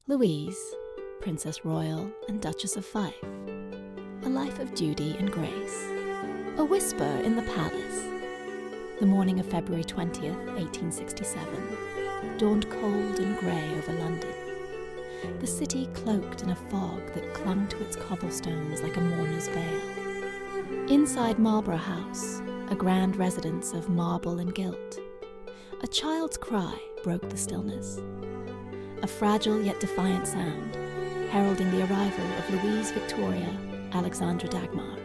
Louise, Princess Royal and Duchess of Fife. A life of duty and grace. A whisper in the palace. The morning of February 20th, 1867, dawned cold and grey over London. The city cloaked in a fog that clung to its cobblestones like a mourner's veil. Inside Marlborough House, a grand residence of marble and gilt, a child's cry broke the stillness. A fragile yet defiant sound, heralding the arrival of Louise Victoria Alexandra Dagmar.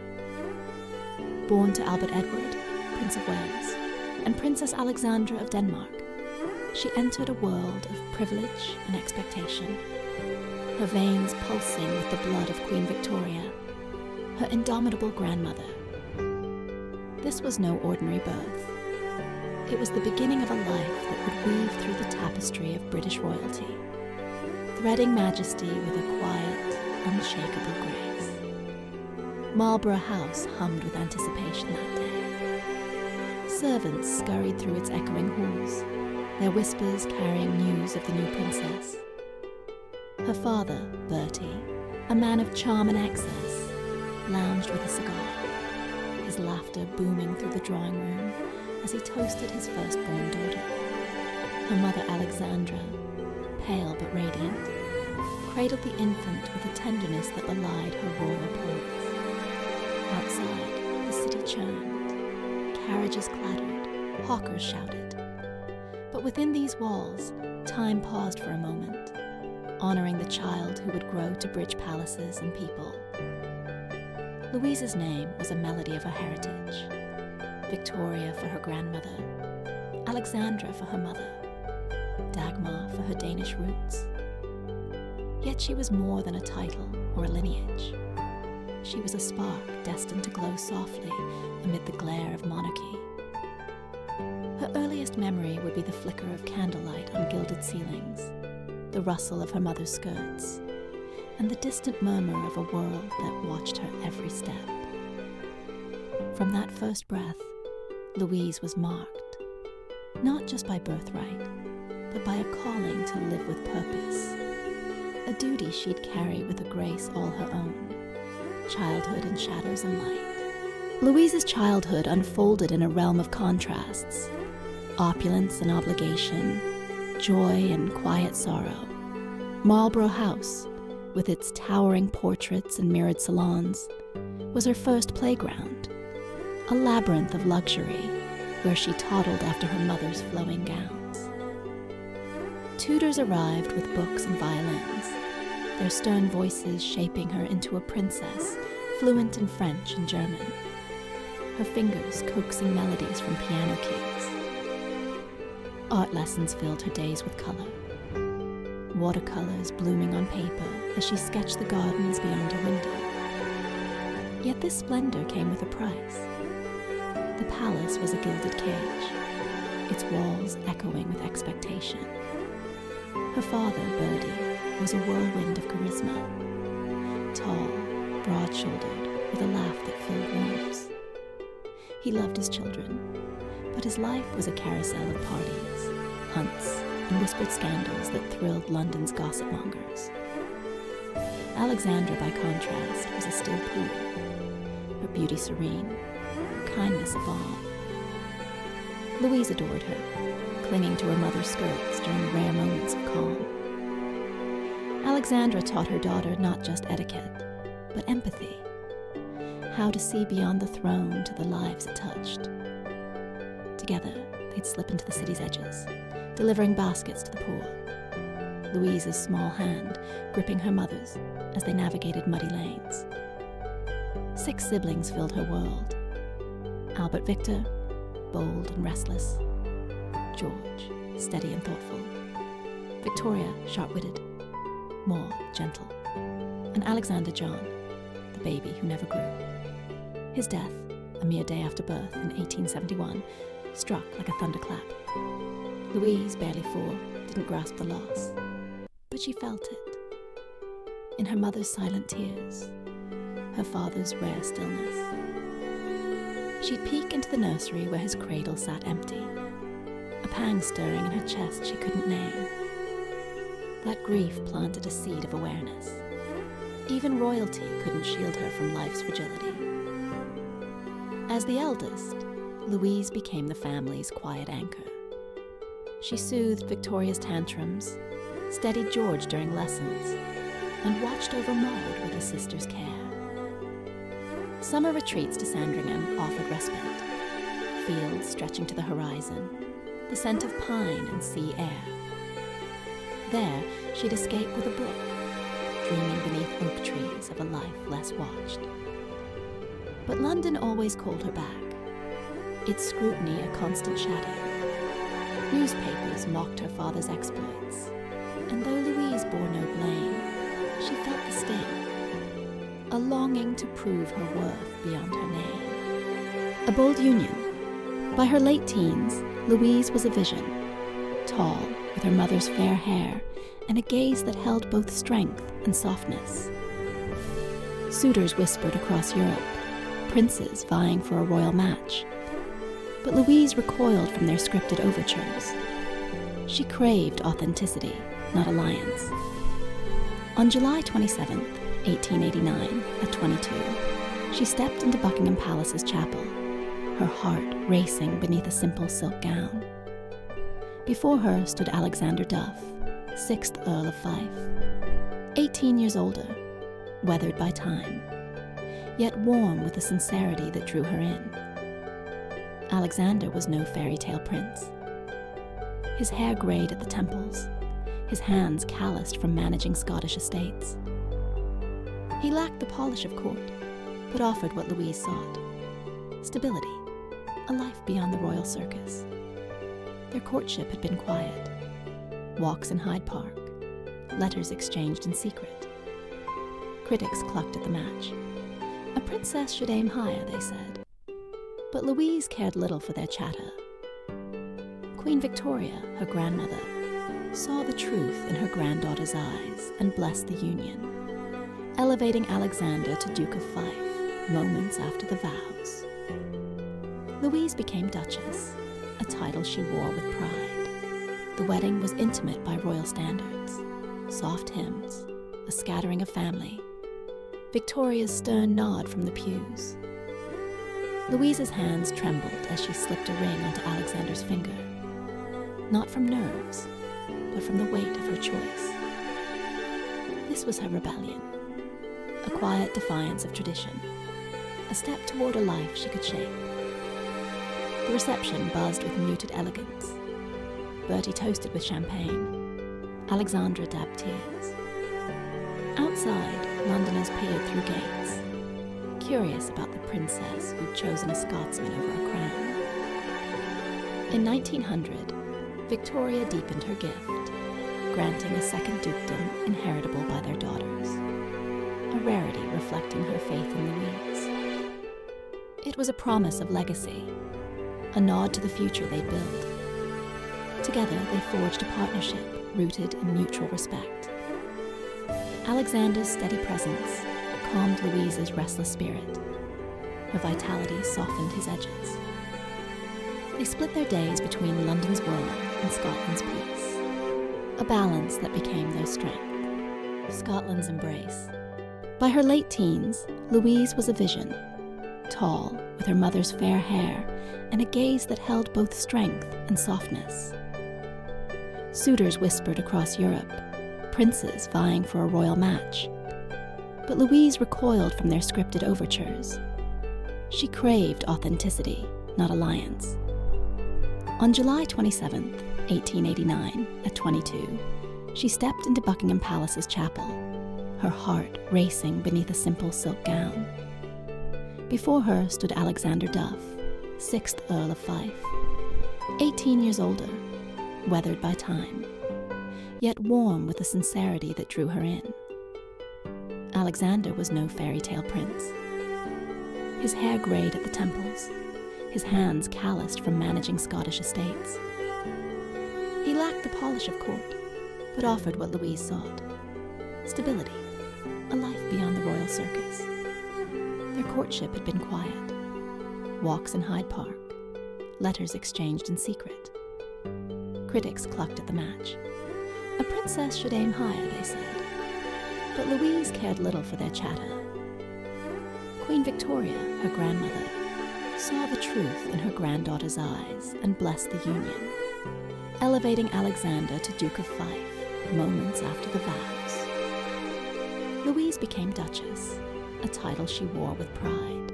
Born to Albert Edward, Prince of Wales, and Princess Alexandra of Denmark, she entered a world of privilege and expectation, her veins pulsing with the blood of Queen Victoria, her indomitable grandmother. This was no ordinary birth. It was the beginning of a life that would weave through the tapestry of British royalty, threading majesty with a quiet, unshakable grace. Marlborough House hummed with anticipation that day. Servants scurried through its echoing halls, their whispers carrying news of the new princess. Her father, Bertie, a man of charm and excess, lounged with a cigar, his laughter booming through the drawing room as he toasted his firstborn daughter. Her mother, Alexandra, pale but radiant, cradled the infant with a tenderness that belied her royal poise. Outside, the city churned, carriages clattered, hawkers shouted. But within these walls, time paused for a moment, honoring the child who would grow to bridge palaces and people. Louise's name was a melody of her heritage. Victoria for her grandmother, Alexandra for her mother, Dagmar for her Danish roots. Yet she was more than a title or a lineage. She was a spark destined to glow softly amid the glare of monarchy. Her earliest memory would be the flicker of candlelight on gilded ceilings, the rustle of her mother's skirts, and the distant murmur of a world that watched her every step. From that first breath, Louise was marked, not just by birthright, but by a calling to live with purpose, a duty she'd carry with a grace all her own, childhood in shadows and light. Louise's childhood unfolded in a realm of contrasts, opulence and obligation, joy and quiet sorrow. Marlborough House, with its towering portraits and mirrored salons, was her first playground, a labyrinth of luxury where she toddled after her mother's flowing gowns. Tutors arrived with books and violins, their stern voices shaping her into a princess fluent in French and German, her fingers coaxing melodies from piano keys. Art lessons filled her days with color, watercolors blooming on paper as she sketched the gardens beyond her window. Yet this splendor came with a price. The palace was a gilded cage, its walls echoing with expectation. Her father, Bertie, was a whirlwind of charisma, tall, broad-shouldered, with a laugh that filled rooms. He loved his children, but his life was a carousel of parties, hunts, and whispered scandals that thrilled London's gossip mongers. Alexandra, by contrast, was a still pool, her beauty serene, her kindness a balm. Louise adored her, clinging to her mother's skirts during rare moments of calm. Alexandra taught her daughter not just etiquette, but empathy, how to see beyond the throne to the lives it touched. Together, they'd slip into the city's edges, delivering baskets to the poor, Louise's small hand gripping her mother's as they navigated muddy lanes. 6 siblings filled her world. Albert Victor, bold and restless. George, steady and thoughtful. Victoria, sharp-witted. Maud, gentle. And Alexander John, the baby who never grew. His death, a mere day after birth in 1871, struck like a thunderclap. Louise, barely 4, didn't grasp the loss, but she felt it. In her mother's silent tears, her father's rare stillness. She'd peek into the nursery where his cradle sat empty, a pang stirring in her chest she couldn't name. That grief planted a seed of awareness. Even royalty couldn't shield her from life's fragility. As the eldest, Louise became the family's quiet anchor. She soothed Victoria's tantrums, steadied George during lessons, and watched over Maud with a sister's care. Summer retreats to Sandringham offered respite. Fields stretching to the horizon, the scent of pine and sea air. There, she'd escape with a book, dreaming beneath oak trees of a life less watched. But London always called her back, its scrutiny a constant shadow. Newspapers mocked her father's exploits, and though Louise bore no blame, she felt the sting, a longing to prove her worth beyond her name. A bold union. By her late teens, Louise was a vision, tall, with her mother's fair hair and a gaze that held both strength and softness. Suitors whispered across Europe, princes vying for a royal match. But Louise recoiled from their scripted overtures. She craved authenticity, not alliance. On July 27, 1889, at 22, she stepped into Buckingham Palace's chapel, her heart racing beneath a simple silk gown. Before her stood Alexander Duff, 6th Earl of Fife, 18 years older, weathered by time, yet warm with the sincerity that drew her in. Alexander was no fairy tale prince. His hair greyed at the temples, his hands calloused from managing Scottish estates. He lacked the polish of court, but offered what Louise sought: stability, a life beyond the royal circus. Their courtship had been quiet. Walks in Hyde Park, letters exchanged in secret. Critics clucked at the match. A princess should aim higher, they said. But Louise cared little for their chatter. Queen Victoria, her grandmother, saw the truth in her granddaughter's eyes and blessed the union, elevating Alexander to Duke of Fife moments after the vows. Louise became Duchess, a title she wore with pride. The wedding was intimate by royal standards, soft hymns, a scattering of family, Victoria's stern nod from the pews. Louise's hands trembled as she slipped a ring onto Alexander's finger, not from nerves, but from the weight of her choice. This was her rebellion, a quiet defiance of tradition, a step toward a life she could shape. The reception buzzed with muted elegance. Bertie toasted with champagne. Alexandra dabbed tears. Outside, Londoners peered through gates, curious about the princess who'd chosen a Scotsman over a crown. In 1900, Victoria deepened her gift, granting a second dukedom inheritable by their daughters, a rarity reflecting her faith in Louise. It was a promise of legacy, a nod to the future they'd build. Together, they forged a partnership rooted in mutual respect. Alexander's steady presence calmed Louise's restless spirit. Her vitality softened his edges. They split their days between London's whirl and Scotland's peace, a balance that became their strength, Scotland's embrace. By her late teens, Louise was a vision, tall, with her mother's fair hair and a gaze that held both strength and softness. Suitors whispered across Europe, princes vying for a royal match. But Louise recoiled from their scripted overtures. She craved authenticity, not alliance. On July 27, 1889, at 22, she stepped into Buckingham Palace's chapel, her heart racing beneath a simple silk gown. Before her stood Alexander Duff, 6th Earl of Fife, 18 years older, weathered by time, yet warm with the sincerity that drew her in. Alexander was no fairy tale prince. His hair greyed at the temples, his hands calloused from managing Scottish estates. He lacked the polish of court, but offered what Louise sought: stability, a life beyond the royal circus. Their courtship had been quiet. Walks in Hyde Park, letters exchanged in secret. Critics clucked at the match. A princess should aim higher, they said, but Louise cared little for their chatter. Queen Victoria, her grandmother, saw the truth in her granddaughter's eyes and blessed the union, elevating Alexander to Duke of Fife moments after the vows. Louise became Duchess, a title she wore with pride.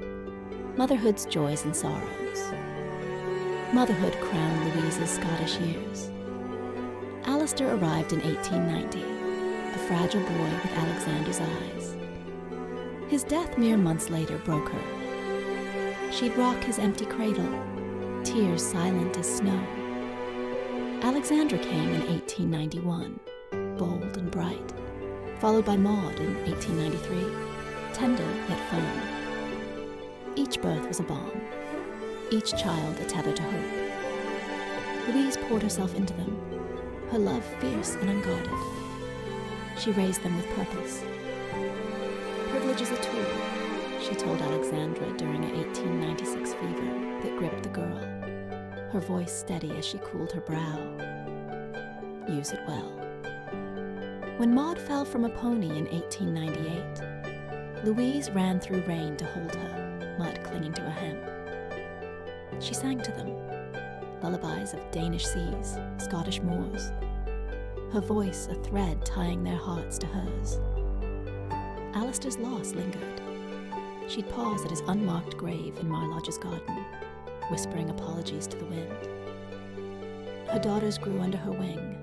Motherhood's joys and sorrows. Motherhood crowned Louise's Scottish years. Alistair arrived in 1890, a fragile boy with Alexander's eyes. His death mere months later broke her. She'd rock his empty cradle, tears silent as snow. Alexandra came in 1891, bold and bright, followed by Maud in 1893, tender yet firm. Each birth was a balm, each child a tether to hope. Louise poured herself into them, her love fierce and unguarded. She raised them with purpose. Privilege is a tool, she told Alexandra during an 1896 fever that gripped the girl, her voice steady as she cooled her brow. Use it well. When Maud fell from a pony in 1898, Louise ran through rain to hold her, mud clinging to her hem. She sang to them, lullabies of Danish seas, Scottish moors, her voice a thread tying their hearts to hers. Alistair's loss lingered. She'd pause at his unmarked grave in Marlodge's garden, whispering apologies to the wind. Her daughters grew under her wing,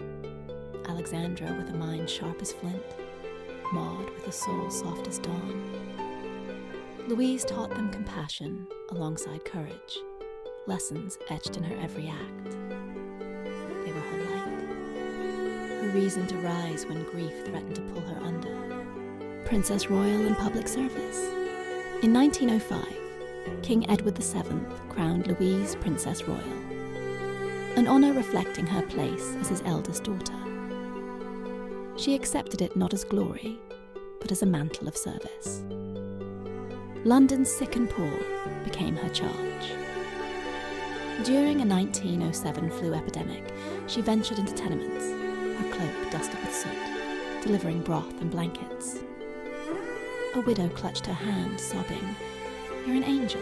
Alexandra with a mind sharp as flint, Maud with a soul soft as dawn. Louise taught them compassion alongside courage, lessons etched in her every act. They were her light, her reason to rise when grief threatened to pull her under. Princess Royal in public service. In 1905, King Edward VII crowned Louise Princess Royal, an honor reflecting her place as his eldest daughter. She accepted it not as glory, but as a mantle of service. London's sick and poor became her charge. During a 1907 flu epidemic, she ventured into tenements, her cloak dusted with soot, delivering broth and blankets. A widow clutched her hand, sobbing, "You're an angel."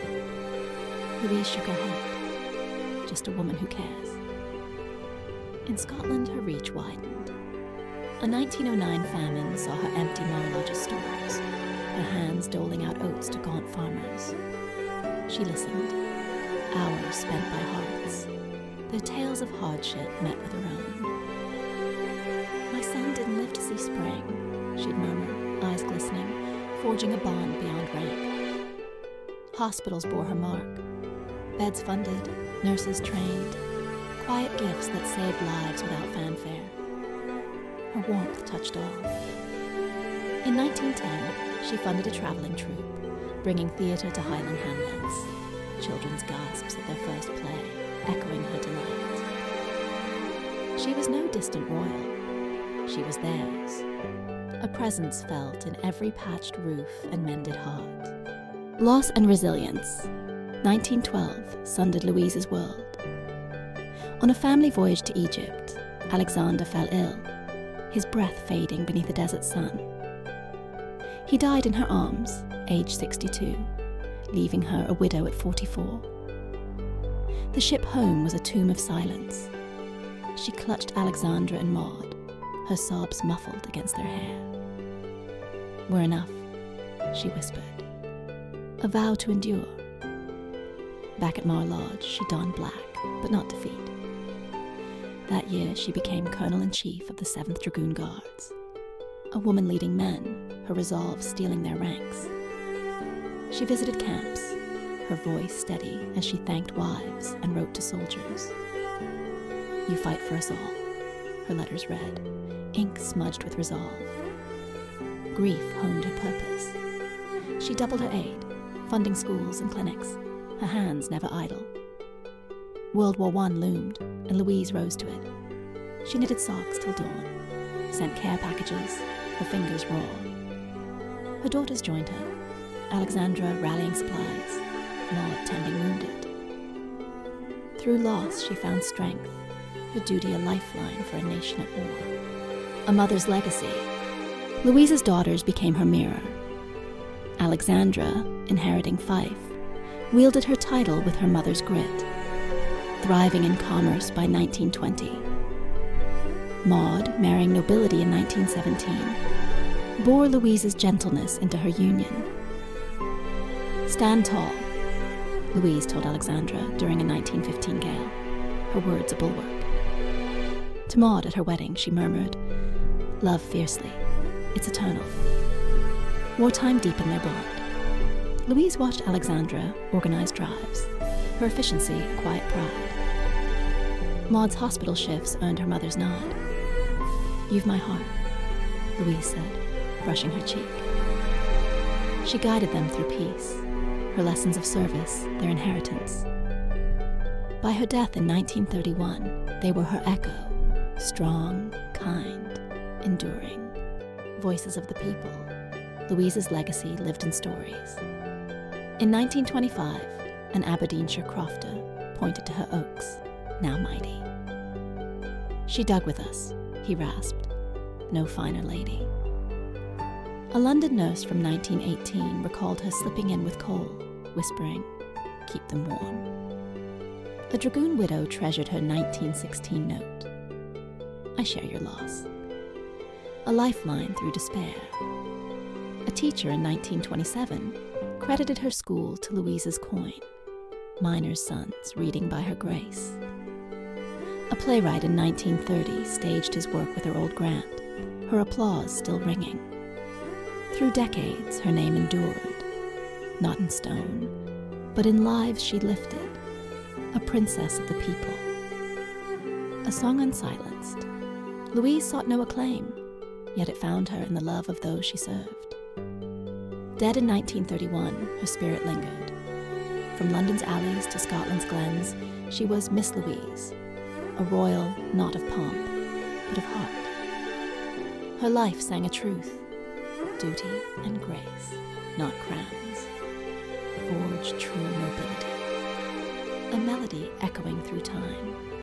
Louise shook her head. Just a woman who cares. In Scotland, her reach widened. A 1909 famine saw her empty Marlodge's stores, her hands doling out oats to gaunt farmers. She listened, hours spent by hearts, their tales of hardship met with her own. "My son didn't live to see spring," she'd murmur, eyes glistening, forging a bond beyond rank. Hospitals bore her mark, beds funded, nurses trained, quiet gifts that saved lives without fanfare. Her warmth touched all. In 1910, she funded a traveling troupe, bringing theatre to Highland hamlets, children's gasps at their first play, echoing her delight. She was no distant royal. She was theirs. A presence felt in every patched roof and mended heart. Loss and resilience. 1912 sundered Louise's world. On a family voyage to Egypt, Alexander fell ill, his breath fading beneath the desert sun. He died in her arms, age 62, leaving her a widow at 44. The ship home was a tomb of silence. She clutched Alexandra and Maud, her sobs muffled against their hair. "We're enough," she whispered. A vow to endure. Back at Marlodge, she donned black, but not defeat. That year, she became Colonel-in-Chief of the 7th Dragoon Guards, a woman leading men, her resolve stealing their ranks. She visited camps, her voice steady as she thanked wives and wrote to soldiers. "You fight for us all," her letters read, ink smudged with resolve. Grief honed her purpose. She doubled her aid, funding schools and clinics, her hands never idle. World War I loomed, and Louise rose to it. She knitted socks till dawn, sent care packages, her fingers raw. Her daughters joined her, Alexandra rallying supplies, Maud tending wounded. Through loss, she found strength, her duty a lifeline for a nation at war. a mother's legacy. Louise's daughters became her mirror. Alexandra, inheriting Fife, wielded her title with her mother's grit, thriving in commerce by 1920. Maud, marrying nobility in 1917, bore Louise's gentleness into her union. "Stand tall," Louise told Alexandra during a 1915 gale, her words a bulwark. To Maud at her wedding, she murmured, "Love fiercely, it's eternal." Wartime deepened their bond. Louise watched Alexandra organize drives, her efficiency a quiet pride. Maud's hospital shifts earned her mother's nod. "You've my heart," Louise said, brushing her cheek. She guided them through peace, her lessons of service, their inheritance. By her death in 1931, they were her echo, strong, kind, enduring. Voices of the people. Louise's legacy lived in stories. In 1925, an Aberdeenshire crofter pointed to her oaks, now mighty. "She dug with us," he rasped, "no finer lady." A London nurse from 1918 recalled her slipping in with coal, whispering, "Keep them warm." A dragoon widow treasured her 1916 note, "I share your loss." A lifeline through despair. A teacher in 1927 credited her school to Louise's coin, miners' sons reading by her grace. A playwright in 1930 staged his work with her old grant, her applause still ringing. Through decades, her name endured, not in stone, but in lives she lifted, a princess of the people. A song unsilenced. Louise sought no acclaim, yet it found her in the love of those she served. Dead in 1931, her spirit lingered. From London's alleys to Scotland's glens, she was Miss Louise, a royal not of pomp, but of heart. Her life sang a truth, duty and grace, not crowns, forged true nobility. A melody echoing through time.